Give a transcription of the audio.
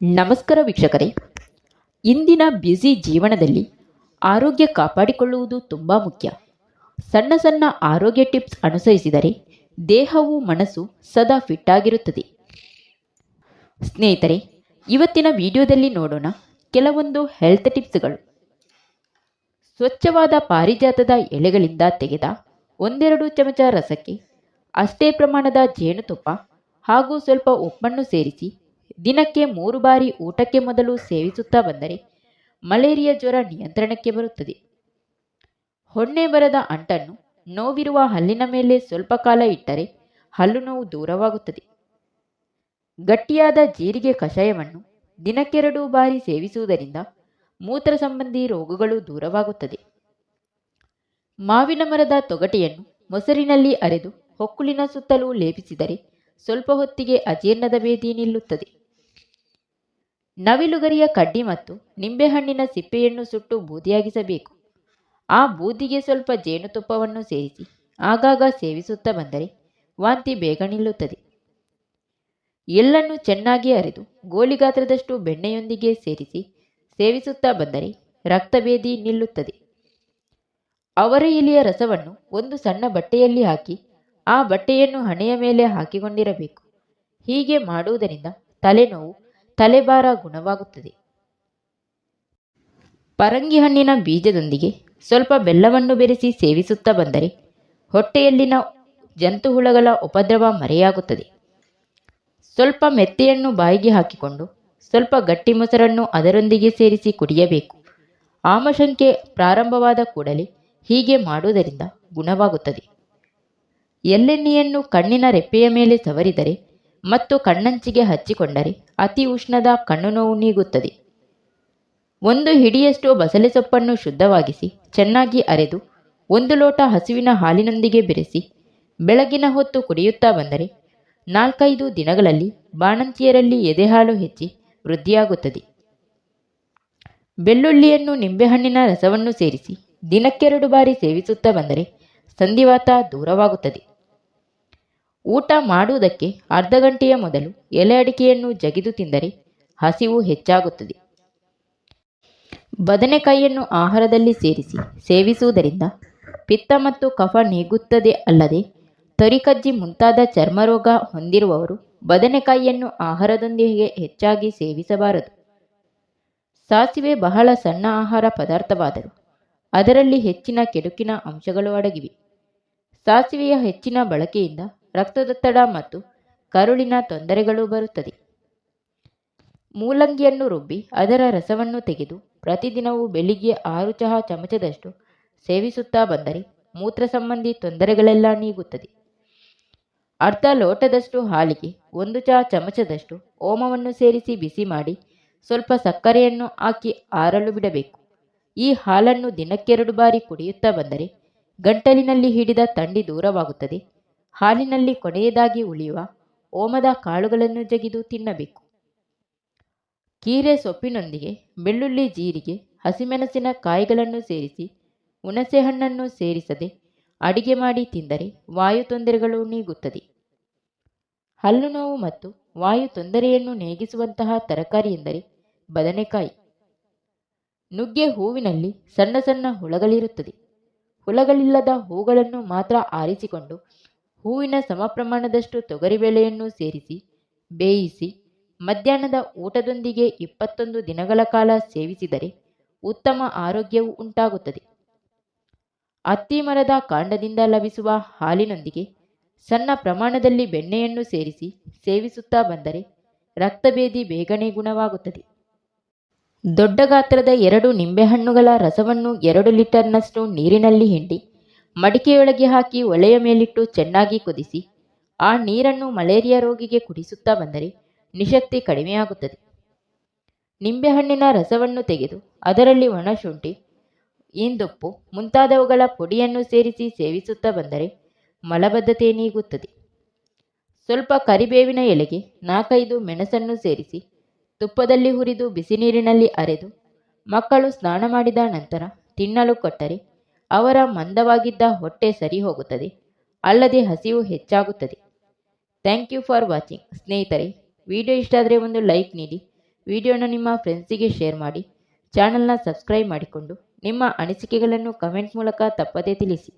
ನಮಸ್ಕಾರ ವೀಕ್ಷಕರೇ. ಇಂದಿನ ಬ್ಯುಸಿ ಜೀವನದಲ್ಲಿ ಆರೋಗ್ಯ ಕಾಪಾಡಿಕೊಳ್ಳುವುದು ತುಂಬ ಮುಖ್ಯ. ಸಣ್ಣ ಸಣ್ಣ ಆರೋಗ್ಯ ಟಿಪ್ಸ್ ಅನುಸರಿಸಿದರೆ ದೇಹವು ಮನಸ್ಸು ಸದಾ ಫಿಟ್ ಆಗಿರುತ್ತದೆ. ಸ್ನೇಹಿತರೆ, ಇವತ್ತಿನ ವಿಡಿಯೋದಲ್ಲಿ ನೋಡೋಣ ಕೆಲವೊಂದು ಹೆಲ್ತ್ ಟಿಪ್ಸ್ಗಳು. ಸ್ವಚ್ಛವಾದ ಪಾರಿಜಾತದ ಎಲೆಗಳಿಂದ ತೆಗೆದ 1-2 ಚಮಚ ರಸಕ್ಕೆ ಅಷ್ಟೇ ಪ್ರಮಾಣದ ಜೇನುತುಪ್ಪ ಹಾಗೂ ಸ್ವಲ್ಪ ಉಪ್ಪನ್ನು ಸೇರಿಸಿ ದಿನಕ್ಕೆ 3 ಬಾರಿ ಊಟಕ್ಕೆ ಮೊದಲು ಸೇವಿಸುತ್ತಾ ಬಂದರೆ ಮಲೇರಿಯಾ ಜ್ವರ ನಿಯಂತ್ರಣಕ್ಕೆ ಬರುತ್ತದೆ. ಹೊಣ್ಣೆ ಬರದ ಅಂಟನ್ನು ನೋವಿರುವ ಹಲ್ಲಿನ ಮೇಲೆ ಸ್ವಲ್ಪ ಕಾಲ ಇಟ್ಟರೆ ಹಲ್ಲು ನೋವು ದೂರವಾಗುತ್ತದೆ. ಗಟ್ಟಿಯಾದ ಜೀರಿಗೆ ಕಷಾಯವನ್ನು ದಿನಕ್ಕೆ 2 ಬಾರಿ ಸೇವಿಸುವುದರಿಂದ ಮೂತ್ರ ಸಂಬಂಧಿ ರೋಗಗಳು ದೂರವಾಗುತ್ತದೆ. ಮಾವಿನ ಮರದ ತೊಗಟೆಯನ್ನು ಮೊಸರಿನಲ್ಲಿ ಅರೆದು ಹೊಕ್ಕುಳಿನ ಸುತ್ತಲೂ ಲೇಪಿಸಿದರೆ ಸ್ವಲ್ಪ ಹೊತ್ತಿಗೆ ಅಜೀರ್ಣದ ಭೇದಿ ನಿಲ್ಲುತ್ತದೆ. ನವಿಲುಗರಿಯ ಕಡ್ಡಿ ಮತ್ತು ನಿಂಬೆಹಣ್ಣಿನ ಸಿಪ್ಪೆಯನ್ನು ಸುಟ್ಟು ಬೂದಿಯಾಗಿಸಬೇಕು. ಆ ಬೂದಿಗೆ ಸ್ವಲ್ಪ ಜೇನುತುಪ್ಪವನ್ನು ಸೇರಿಸಿ ಆಗಾಗ ಸೇವಿಸುತ್ತಾ ಬಂದರೆ ವಾಂತಿ ಬೇಗ ನಿಲ್ಲುತ್ತದೆ. ಎಳ್ಳನ್ನು ಚೆನ್ನಾಗಿ ಅರೆದು ಗೋಲಿಗಾತ್ರದಷ್ಟು ಬೆಣ್ಣೆಯೊಂದಿಗೆ ಸೇರಿಸಿ ಸೇವಿಸುತ್ತಾ ಬಂದರೆ ರಕ್ತಭೇದಿ ನಿಲ್ಲುತ್ತದೆ. ಅವರ ಎಲೆಯ ರಸವನ್ನು ಒಂದು ಸಣ್ಣ ಬಟ್ಟೆಯಲ್ಲಿ ಹಾಕಿ ಆ ಬಟ್ಟೆಯನ್ನು ಹಣೆಯ ಮೇಲೆ ಹಾಕಿಕೊಂಡಿರಬೇಕು. ಹೀಗೆ ಮಾಡುವುದರಿಂದ ತಲೆನೋವು, ತಲೆಭಾರ ಗುಣವಾಗುತ್ತದೆ. ಪರಂಗಿ ಹಣ್ಣಿನ ಬೀಜದೊಂದಿಗೆ ಸ್ವಲ್ಪ ಬೆಲ್ಲವನ್ನು ಬೆರೆಸಿ ಸೇವಿಸುತ್ತಾ ಬಂದರೆ ಹೊಟ್ಟೆಯಲ್ಲಿನ ಜಂತುಹುಳಗಳ ಉಪದ್ರವ ಮರೆಯಾಗುತ್ತದೆ. ಸ್ವಲ್ಪ ಮೆತ್ತೆಯನ್ನು ಬಾಯಿಗೆ ಹಾಕಿಕೊಂಡು ಸ್ವಲ್ಪ ಗಟ್ಟಿ ಮೊಸರನ್ನು ಅದರೊಂದಿಗೆ ಸೇರಿಸಿ ಕುಡಿಯಬೇಕು. ಆಮಶಂಕೆ ಪ್ರಾರಂಭವಾದ ಕೂಡಲೇ ಹೀಗೆ ಮಾಡುವುದರಿಂದ ಗುಣವಾಗುತ್ತದೆ. ಎಳ್ಳೆಣ್ಣೆಯನ್ನು ಕಣ್ಣಿನ ರೆಪ್ಪೆಯ ಮೇಲೆ ಸವರಿದರೆ ಮತ್ತು ಕಣ್ಣಂಚಿಗೆ ಹಚ್ಚಿಕೊಂಡರೆ ಅತಿ ಉಷ್ಣದ ಕಣ್ಣು ನೋವು ನೀಗುತ್ತದೆ. 1 ಹಿಡಿಯಷ್ಟು ಬಸಳೆ ಸೊಪ್ಪನ್ನು ಶುದ್ಧವಾಗಿಸಿ ಚೆನ್ನಾಗಿ ಅರೆದು 1 ಲೋಟ ಹಸುವಿನ ಹಾಲಿನೊಂದಿಗೆ ಬೆರೆಸಿ ಬೆಳಗಿನ ಹೊತ್ತು ಕುಡಿಯುತ್ತಾ ಬಂದರೆ 4-5 ದಿನಗಳಲ್ಲಿ ಬಾಣಂತಿಯರಲ್ಲಿ ಎದೆಹಾಲು ಹೆಚ್ಚಿ ವೃದ್ಧಿಯಾಗುತ್ತದೆ. ಬೆಳ್ಳುಳ್ಳಿಯನ್ನು ನಿಂಬೆಹಣ್ಣಿನ ರಸವನ್ನು ಸೇರಿಸಿ ದಿನಕ್ಕೆ 2 ಬಾರಿ ಸೇವಿಸುತ್ತಾ ಬಂದರೆ ಸಂಧಿವಾತ ದೂರವಾಗುತ್ತದೆ. ಊಟ ಮಾಡುವುದಕ್ಕೆ ಅರ್ಧ ಗಂಟೆಯ ಮೊದಲು ಎಲೆ ಅಡಿಕೆಯನ್ನು ಜಗಿದು ತಿಂದರೆ ಹಸಿವು ಹೆಚ್ಚಾಗುತ್ತದೆ. ಬದನೆಕಾಯಿಯನ್ನು ಆಹಾರದಲ್ಲಿ ಸೇರಿಸಿ ಸೇವಿಸುವುದರಿಂದ ಪಿತ್ತ ಮತ್ತು ಕಫ ನೀಗುತ್ತದೆ. ಅಲ್ಲದೆ ತೊರಿಕಜ್ಜಿ ಮುಂತಾದ ಚರ್ಮರೋಗ ಹೊಂದಿರುವವರು ಬದನೆಕಾಯಿಯನ್ನು ಆಹಾರದೊಂದಿಗೆ ಹೆಚ್ಚಾಗಿ ಸೇವಿಸಬಾರದು. ಸಾಸಿವೆ ಬಹಳ ಸಣ್ಣ ಆಹಾರ ಪದಾರ್ಥವಾದರೂ ಅದರಲ್ಲಿ ಹೆಚ್ಚಿನ ಕೆಡುಕಿನ ಅಂಶಗಳು ಅಡಗಿವೆ. ಸಾಸಿವೆಯ ಹೆಚ್ಚಿನ ಬಳಕೆಯಿಂದ ರಕ್ತದೊತ್ತಡ ಮತ್ತು ಕರುಳಿನ ತೊಂದರೆಗಳು ಬರುತ್ತದೆ. ಮೂಲಂಗಿಯನ್ನು ರುಬ್ಬಿ ಅದರ ರಸವನ್ನು ತೆಗೆದು ಪ್ರತಿದಿನವೂ ಬೆಳಿಗ್ಗೆ 6 ಚಹಾ ಚಮಚದಷ್ಟು ಸೇವಿಸುತ್ತಾ ಬಂದರೆ ಮೂತ್ರ ಸಂಬಂಧಿ ತೊಂದರೆಗಳೆಲ್ಲ ನೀಗುತ್ತದೆ. ಅರ್ಧ ಲೋಟದಷ್ಟು ಹಾಲಿಗೆ 1 ಚಹಾ ಚಮಚದಷ್ಟು ಓಮವನ್ನು ಸೇರಿಸಿ ಬಿಸಿ ಮಾಡಿ ಸ್ವಲ್ಪ ಸಕ್ಕರೆಯನ್ನು ಹಾಕಿ ಆರಲು ಬಿಡಬೇಕು. ಈ ಹಾಲನ್ನು ದಿನಕ್ಕೆ 2 ಬಾರಿ ಕುಡಿಯುತ್ತಾ ಬಂದರೆ ಗಂಟಲಿನಲ್ಲಿ ಹಿಡಿದ ಥಂಡಿ ದೂರವಾಗುತ್ತದೆ. ಹಾಲಿನಲ್ಲಿ ಕೊನೆಯದಾಗಿ ಉಳಿಯುವ ಓಮದ ಕಾಳುಗಳನ್ನು ಜಗಿದು ತಿನ್ನಬೇಕು. ಕೀರೆ ಸೊಪ್ಪಿನೊಂದಿಗೆ ಬೆಳ್ಳುಳ್ಳಿ, ಜೀರಿಗೆ, ಹಸಿಮೆಣಸಿನ ಕಾಯಿಗಳನ್ನು ಸೇರಿಸಿ ಹುಣಸೆ ಹಣ್ಣನ್ನು ಸೇರಿಸದೆ ಅಡಿಗೆ ಮಾಡಿ ತಿಂದರೆ ವಾಯು ತೊಂದರೆಗಳು ನೀಗುತ್ತದೆ. ಹಲ್ಲು ನೋವು ಮತ್ತು ವಾಯು ತೊಂದರೆಯನ್ನು ನೀಗಿಸುವಂತಹ ತರಕಾರಿ ಎಂದರೆ ಬದನೆಕಾಯಿ. ನುಗ್ಗೆ ಹೂವಿನಲ್ಲಿ ಸಣ್ಣ ಸಣ್ಣ ಹುಳಗಳಿರುತ್ತದೆ. ಹುಳಗಳಿಲ್ಲದ ಹೂಗಳನ್ನು ಮಾತ್ರ ಆರಿಸಿಕೊಂಡು ಹೂವಿನ ಸಮ ಪ್ರಮಾಣದಷ್ಟು ತೊಗರಿಬೇಳೆಯನ್ನು ಸೇರಿಸಿ ಬೇಯಿಸಿ ಮಧ್ಯಾಹ್ನದ ಊಟದೊಂದಿಗೆ 21 ದಿನಗಳ ಕಾಲ ಸೇವಿಸಿದರೆ ಉತ್ತಮ ಆರೋಗ್ಯವು ಉಂಟಾಗುತ್ತದೆ. ಅತ್ತಿ ಮರದ ಕಾಂಡದಿಂದ ಲಭಿಸುವ ಹಾಲಿನೊಂದಿಗೆ ಸಣ್ಣ ಪ್ರಮಾಣದಲ್ಲಿ ಬೆಣ್ಣೆಯನ್ನು ಸೇರಿಸಿ ಸೇವಿಸುತ್ತಾ ಬಂದರೆ ರಕ್ತಭೇದಿ ಬೇಗನೆ ಗುಣವಾಗುತ್ತದೆ. ದೊಡ್ಡ ಗಾತ್ರದ 2 ನಿಂಬೆಹಣ್ಣುಗಳ ರಸವನ್ನು 2 ಲೀಟರ್ನಷ್ಟು ನೀರಿನಲ್ಲಿ ಹಿಂಡಿ ಮಡಿಕೆಯೊಳಗೆ ಹಾಕಿ ಒಲೆಯ ಮೇಲಿಟ್ಟು ಚೆನ್ನಾಗಿ ಕುದಿಸಿ ಆ ನೀರನ್ನು ಮಲೇರಿಯಾ ರೋಗಿಗೆ ಕುಡಿಸುತ್ತಾ ಬಂದರೆ ನಿಶಕ್ತಿ ಕಡಿಮೆಯಾಗುತ್ತದೆ. ನಿಂಬೆಹಣ್ಣಿನ ರಸವನ್ನು ತೆಗೆದು ಅದರಲ್ಲಿ ಒಣಶುಂಠಿ, ಇಂದುಪ್ಪು ಮುಂತಾದವುಗಳ ಪುಡಿಯನ್ನು ಸೇರಿಸಿ ಸೇವಿಸುತ್ತಾ ಬಂದರೆ ಮಲಬದ್ಧತೆ ನೀಗುತ್ತದೆ. ಸ್ವಲ್ಪ ಕರಿಬೇವಿನ ಎಲೆಗೆ 4-5 ಮೆಣಸನ್ನು ಸೇರಿಸಿ ತುಪ್ಪದಲ್ಲಿ ಹುರಿದು ಬಿಸಿ ನೀರಿನಲ್ಲಿ ಅರೆದು ಮಕ್ಕಳು ಸ್ನಾನ ಮಾಡಿದ ನಂತರ ತಿನ್ನಲು ಕೊಟ್ಟರೆ ಅವರ ಮಂದವಾಗಿದ್ದ ಹೊಟ್ಟೆ ಸರಿ ಹೋಗುತ್ತದೆ. ಅಲ್ಲದೆ ಹಸಿವು ಹೆಚ್ಚಾಗುತ್ತದೆ. Thank you for watching. ಸ್ನೇಹಿತರೆ, ವಿಡಿಯೋ ಇಷ್ಟ ಆದರೆ ಒಂದು ಲೈಕ್ ನೀಡಿ. ವಿಡಿಯೋನ ನಿಮ್ಮ ಫ್ರೆಂಡ್ಸಿಗೆ ಶೇರ್ ಮಾಡಿ, ಚಾನಲ್ನ ಸಬ್ಸ್ಕ್ರೈಬ್ ಮಾಡಿಕೊಂಡು ನಿಮ್ಮ ಅನಿಸಿಕೆಗಳನ್ನು ಕಮೆಂಟ್ ಮೂಲಕ ತಪ್ಪದೇ ತಿಳಿಸಿ.